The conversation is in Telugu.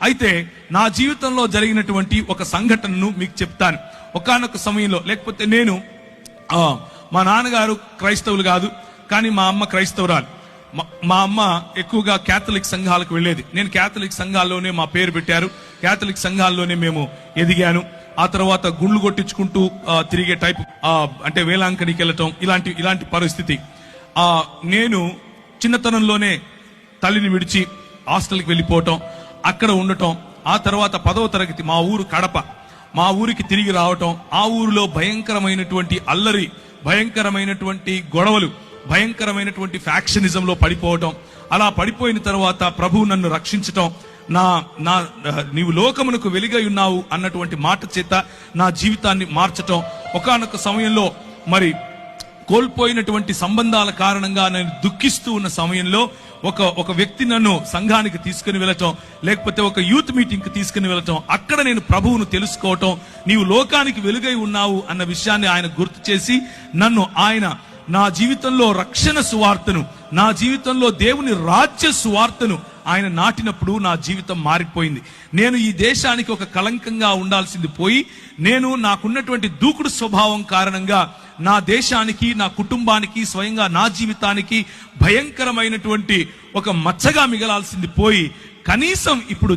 అయితే నా జీవితంలో జరిగినటువంటి ఒక సంఘటనను మీకు చెప్తాను. ఒకానొక సమయంలో, లేకపోతే నేను మా నాన్నగారు క్రైస్తవులు కాదు, కానీ మా అమ్మ క్రైస్తవురాలు. మా అమ్మ ఎక్కువగా క్యాథలిక్ సంఘాలకు వెళ్ళేది. నేను క్యాథలిక్ సంఘాల్లోనే మా పేరు పెట్టారు, క్యాథలిక్ సంఘాల్లోనే మేము ఎదిగాను. ఆ తర్వాత గుళ్ళు కొట్టించుకుంటూ తిరిగే టైప్, అంటే వేలాంకనికి వెళ్ళటం, ఇలాంటి పరిస్థితి. నేను చిన్నతనంలోనే తల్లిని విడిచి హాస్టల్కి వెళ్ళిపోవటం, అక్కడ ఉండటం. ఆ తర్వాత 10వ తరగతి మా ఊరు కడప, మా ఊరికి తిరిగి రావటం. ఆ ఊరిలో భయంకరమైనటువంటి అల్లరి, భయంకరమైనటువంటి గొడవలు, భయంకరమైనటువంటి ఫ్యాక్షనిజంలో పడిపోవటం. అలా పడిపోయిన తర్వాత ప్రభువు నన్ను రక్షించటం, నీవు లోకమునకు వెలుగై ఉన్నావు అన్నటువంటి మాట చేత నా జీవితాన్ని మార్చటం. ఒకానొక సమయంలో మరి కోల్పోయినటువంటి సంబంధాల కారణంగా నేను దుఃఖిస్తూ ఉన్న సమయంలో ఒక వ్యక్తి నన్ను సంఘానికి తీసుకుని వెళ్ళటం, లేకపోతే ఒక యూత్ మీటింగ్ కి తీసుకుని వెళ్ళటం. అక్కడ నేను ప్రభువును తెలుసుకోవటం, నీవు లోకానికి వెలుగై ఉన్నావు అన్న విషయాన్ని ఆయన గుర్తు చేసి ఆయన నా జీవితంలో రక్షణ సువార్తను, నా జీవితంలో దేవుని రాజ్య సువార్తను ఆయన నాటినప్పుడు నా జీవితం మారిపోయింది. నేను ఈ దేశానికి ఒక కళంకంగా ఉండాల్సింది పోయి, నేను నాకున్నటువంటి దూకుడు స్వభావం కారణంగా నా దేశానికి, నా కుటుంబానికి, స్వయంగా నా జీవితానికి భయంకరమైనటువంటి ఒక మచ్చగా మిగలాల్సింది పోయి, కనీసం ఇప్పుడు